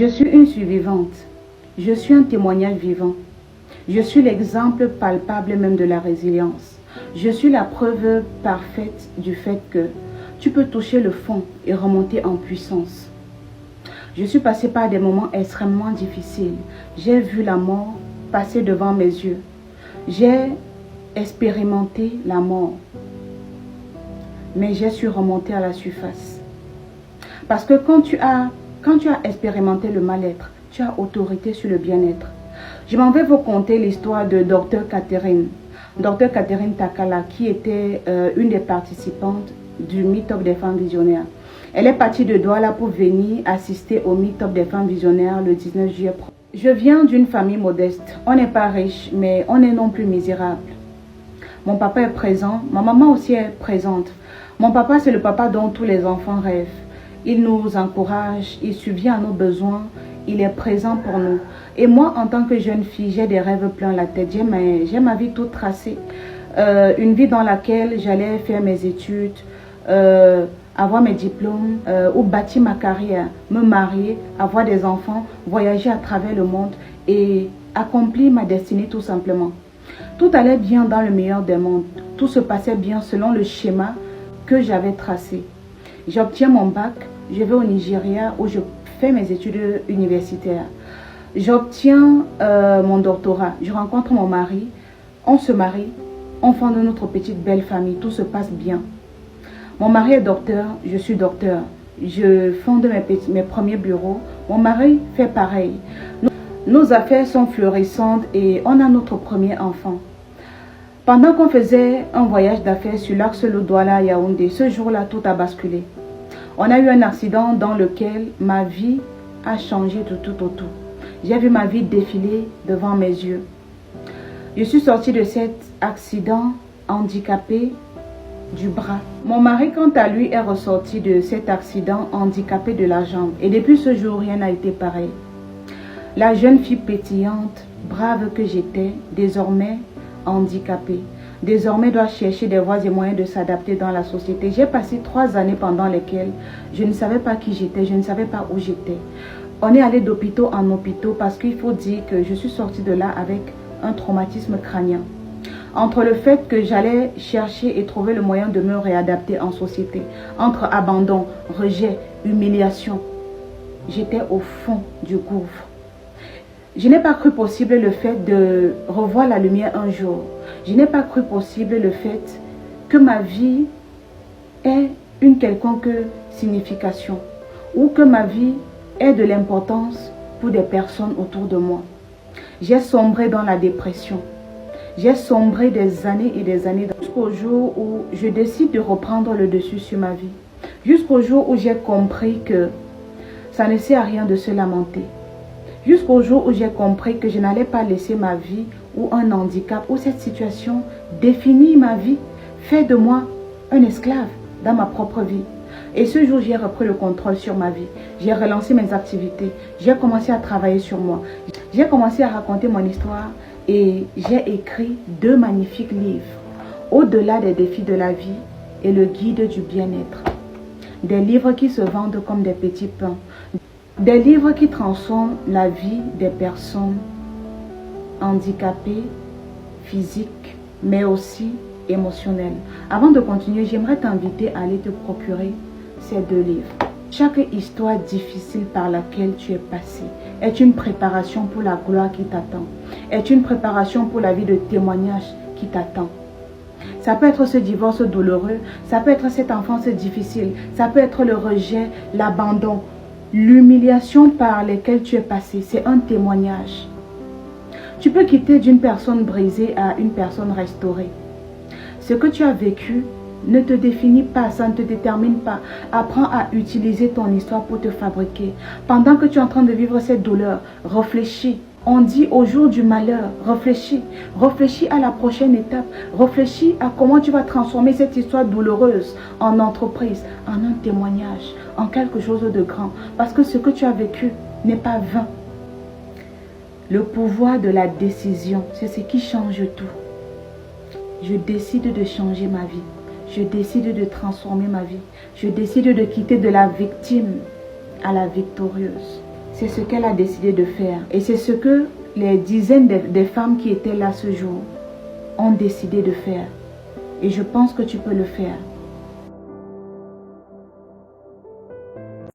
Je suis une survivante. Je suis un témoignage vivant. Je suis l'exemple palpable même de la résilience. Je suis la preuve parfaite du fait que tu peux toucher le fond et remonter en puissance. Je suis passée par des moments extrêmement difficiles. J'ai vu la mort passer devant mes yeux. J'ai expérimenté la mort. Mais j'ai su remonter à la surface. Parce que quand tu as expérimenté le mal-être, tu as autorité sur le bien-être. Je m'en vais vous conter l'histoire de Dr Catherine. Dr Catherine Takala, qui était une des participantes du Meet-up des femmes visionnaires. Elle est partie de Douala pour venir assister au Meet-up des femmes visionnaires le 19 juillet. Je viens d'une famille modeste. On n'est pas riche, mais on n'est non plus misérable. Mon papa est présent, ma maman aussi est présente. Mon papa, c'est le papa dont tous les enfants rêvent. Il nous encourage, il subvient à nos besoins, il est présent pour nous. Et moi, en tant que jeune fille, j'ai des rêves plein la tête. J'ai ma vie toute tracée. Une vie dans laquelle j'allais faire mes études, avoir mes diplômes, ou bâtir ma carrière, me marier, avoir des enfants, voyager à travers le monde et accomplir ma destinée tout simplement. Tout allait bien dans le meilleur des mondes. Tout se passait bien selon le schéma que j'avais tracé. J'obtiens mon bac, je vais au Nigeria où je fais mes études universitaires. J'obtiens mon doctorat, je rencontre mon mari, on se marie, on fonde notre petite belle famille, tout se passe bien. Mon mari est docteur, je suis docteur. Je fonde mes premiers bureaux, mon mari fait pareil. Nos affaires sont florissantes et on a notre premier enfant. Pendant qu'on faisait un voyage d'affaires sur l'axe Douala Yaoundé, ce jour-là, tout a basculé. On a eu un accident dans lequel ma vie a changé de tout au tout. J'ai vu ma vie défiler devant mes yeux. Je suis sortie de cet accident handicapée du bras. Mon mari, quant à lui, est ressorti de cet accident handicapé de la jambe. Et depuis ce jour, rien n'a été pareil. La jeune fille pétillante, brave que j'étais, désormais handicapée, désormais doit chercher des voies et moyens de s'adapter dans la société. J'ai passé 3 années pendant lesquelles je ne savais pas qui j'étais, je ne savais pas où j'étais. On est allé d'hôpitaux en hôpitaux parce qu'il faut dire que je suis sortie de là avec un traumatisme crânien. Entre le fait que j'allais chercher et trouver le moyen de me réadapter en société, entre abandon, rejet, humiliation, j'étais au fond du gouffre. Je n'ai pas cru possible le fait de revoir la lumière un jour. Je n'ai pas cru possible le fait que ma vie ait une quelconque signification ou que ma vie ait de l'importance pour des personnes autour de moi. J'ai sombré dans la dépression. J'ai sombré des années et des années jusqu'au jour où je décide de reprendre le dessus sur ma vie. Jusqu'au jour où j'ai compris que ça ne sert à rien de se lamenter. Jusqu'au jour où j'ai compris que je n'allais pas laisser ma vie ou un handicap ou cette situation définir ma vie, faire de moi un esclave dans ma propre vie. Et ce jour, j'ai repris le contrôle sur ma vie. J'ai relancé mes activités. J'ai commencé à travailler sur moi. J'ai commencé à raconter mon histoire et j'ai écrit 2 magnifiques livres. Au-delà des défis de la vie et le guide du bien-être. Des livres qui se vendent comme des petits pains. Des livres qui transforment la vie des personnes handicapées, physiques, mais aussi émotionnelles. Avant de continuer, j'aimerais t'inviter à aller te procurer ces 2 livres. Chaque histoire difficile par laquelle tu es passé est une préparation pour la gloire qui t'attend, est une préparation pour la vie de témoignage qui t'attend. Ça peut être ce divorce douloureux, ça peut être cette enfance difficile, ça peut être le rejet, l'abandon, l'humiliation par laquelle tu es passé. C'est un témoignage. Tu peux quitter d'une personne brisée à une personne restaurée. Ce que tu as vécu ne te définit pas, ça ne te détermine pas. Apprends à utiliser ton histoire pour te fabriquer. Pendant que tu es en train de vivre cette douleur, réfléchis. On dit au jour du malheur, réfléchis. Réfléchis à la prochaine étape. Réfléchis à comment tu vas transformer cette histoire douloureuse en entreprise, en un témoignage, en quelque chose de grand. Parce que ce que tu as vécu n'est pas vain. Le pouvoir de la décision, c'est ce qui change tout. Je décide de changer ma vie. Je décide de transformer ma vie. Je décide de quitter de la victime à la victorieuse. c'est ce qu'elle a décidé de faire. Et c'est ce que les dizaines de femmes qui étaient là ce jour ont décidé de faire. Et je pense que tu peux le faire.